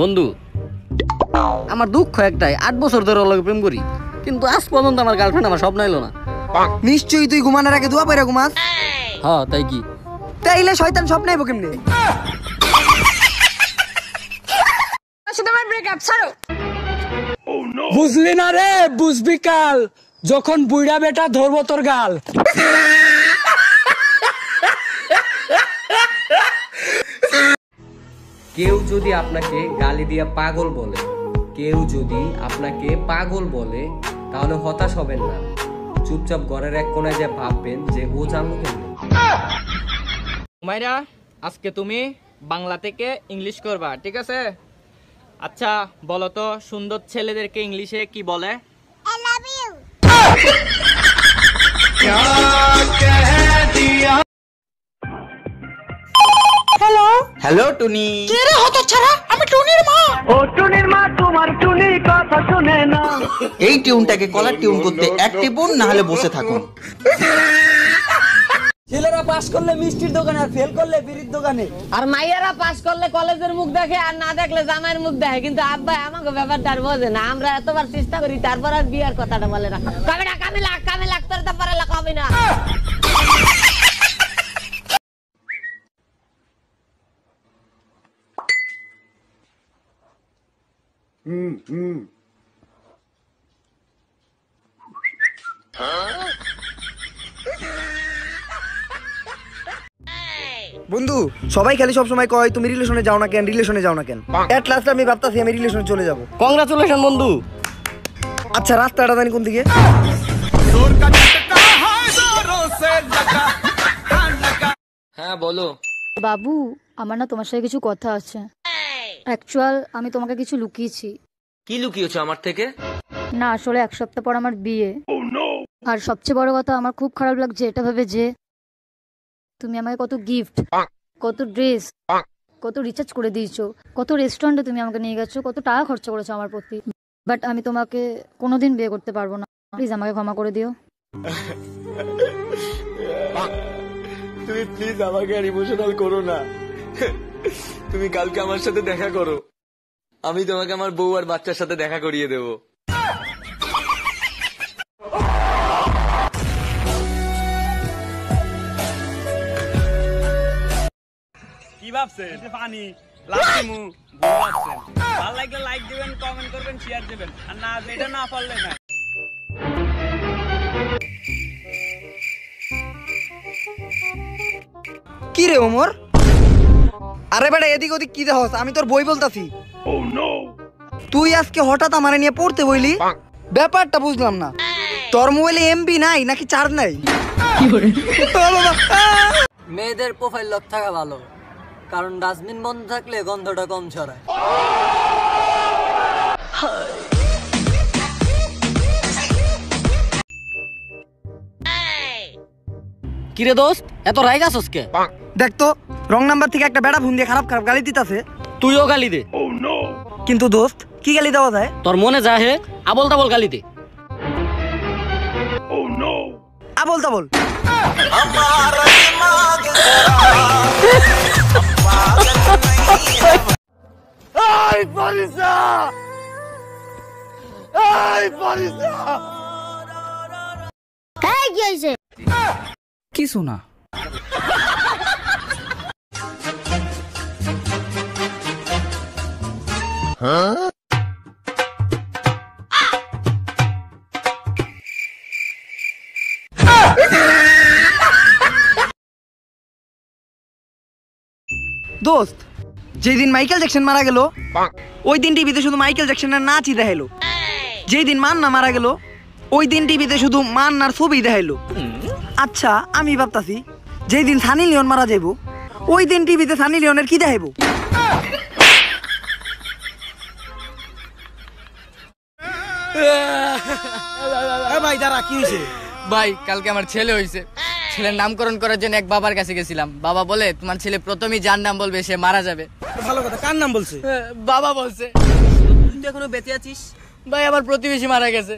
বন্ধু, আমার দুঃখ একটাই, 8 বছর ধরে ওর লগে প্রেম করি, কিন্তু আজ পর্যন্ত আমার গার্লফ্রেন্ড আমার স্বপ্ন এলো না। নিশ্চয়ই তুই ঘুমানোর আগে দোয়া পড়ে ঘুমাস। হ্যাঁ, তাই কি? তাইলে শয়তান স্বপ্ন আইবো কেমনে? বুঝলি না রে, বুঝবি কাল, যখন বুইড়া বেটা ধরবো তোর গাল। কেউ যদি আপনাকে গালি দিয়ে পাগল বলে, কেউ যদি আপনাকে পাগল বলে, তাহলে হতাশ হবেন না। চুপচাপ ঘরের এক কোণায় যে ভাববেন যে ও জানলো কেন। মাইরা, আজকে তুমি বাংলা থেকে ইংলিশ করবা, ঠিক আছে? আচ্ছা বলো তো, সুন্দর ছেলেদেরকে ইংলিশে কি বলে? I love you. হ্যালো টুনি। এই টিউনটাকে কলার টিউন করতে একটি বোন না হলে বসে থাকুন। ছেলেরা পাস করলে মিষ্টির দোকানে, আর ফেল করলে বিড়ির দোকানে। আর মাইয়ারা পাস করলে কলেজের মুখ দেখে, আর না দেখলে জামাইয়ের মুখ দেখে। কিন্তু আব্বা আমাকে ব্যাপারটা আর বোঝে না। আমরা এতবার চেষ্টা করি, তারপর আর বিয়ার কথাটা বলে না। কবে না কামে লাগ তোর তো পড়ালেখা হবে না। বন্ধু, সবাই খালি সব সময় কয় তুমি রিলেশনে যাও না কেন, রিলেশনে যাও না কেন। এট লাস্ট আমি ভাবতাছি আমি রিলেশনে চলে যাব। কংগ্রাচুলেশন বন্ধু। আচ্ছা, রাস্তাটা জানি কোন দিকে? হ্যাঁ বলো। বাবু, আমার না তোমার সাথে কিছু কথা আছে। অ্যাকচুয়াল আমি তোমাকে কিছু লুকিয়েছি। কি লুকিয়েছো আমার থেকে? না, আসলে 1 সপ্তাহ পর আমার বিয়ে। আর সবচেয়ে বড় কথা, আমার খুব খারাপ লাগছে এটা ভেবে যে তুমি আমাকে কত গিফট, কত ড্রেস, কত রিচার্জ করে দিয়েছো, কত রেস্টুরেন্টে তুমি আমাকে নিয়ে গেছো, কত টাকা খরচা করেছো আমার প্রতি। বাট আমি তোমাকে কোনোদিন বিয়ে করতে পারবো না। প্লিজ আমাকে ক্ষমা করে দিও। তুমি প্লিজ আমাকে আর ইমোশনাল করো না। তুমি কালকে আমার সাথে দেখা করো, আমি তোমাকে আমার বউ আর বাচ্চার সাথে দেখা করিয়ে দেবো। কি ভাবছেন? পানি লাস্টিমু ভাবছেন। ভালো লাগলে লাইক দিবেন, কমেন্ট করবেন, শেয়ার দিবেন, আর না এটা না পারলে না। কি রে ওমর? আরে বেটা, এদিক ওদিক কি দেখছ? আমি তোর বই বলতাছি। তুই আজকে হঠাৎ আমারে নিয়ে পড়তে বইলি, ব্যাপারটা বুঝলাম না। তোর মোবাইলে এমবি নাই নাকি চার্জ নাই? মেয়েদের প্রোফাইল লক থাকা ভালো, কারণ ডাস্টবিন বন্ধ থাকলে গন্ধটা কম ছড়ায়। কিরে দোস্ত, এত রাগ আছস কে? দেখ তো, রং নাম্বার থেকে একটা বেড়া ফোন দিয়ে খারাপ খারাপ গালি দিতাছে। তুইও গালি দে। কিন্তু দোস্ত, কি গালি দেওয়া যায়? তোর মনে যা হে আবল তাবল গালি দে। আবল তাবল। এই কি হইছে? কিছু না। দোস্ত, যেদিন মাইকেল জ্যাকসন মারা গেল, ওই দিন টিভিতে শুধু মাইকেল জ্যাকসনের নাচই দেখাইলো। যেই দিন মান্না মারা গেল, ওই দিন টিভিতে শুধু মান্নার ছবি দেখাইলো। আচ্ছা, আমি ভাবতাছি যেই দিন সানি লিওন মারা যাইব, ওই দিন টিভিতে সানি লিওনের কি দেখাইবো? ভাই দাঁড়া, কি হয়েছে? ভাই, কালকে আমার ছেলে হয়েছে। ছেলের নামকরণ করার জন্য এক বাবার কাছে গেছিলাম। বাবা বলে তোমার ছেলে প্রথমেই যার নাম বলবে সে মারা যাবে। ভালো কথা, কার নাম বলছে? বাবা বলছে। তুই এখনো বেঁচে আছিস? ভাই, আমার প্রতিবেশী মারা গেছে।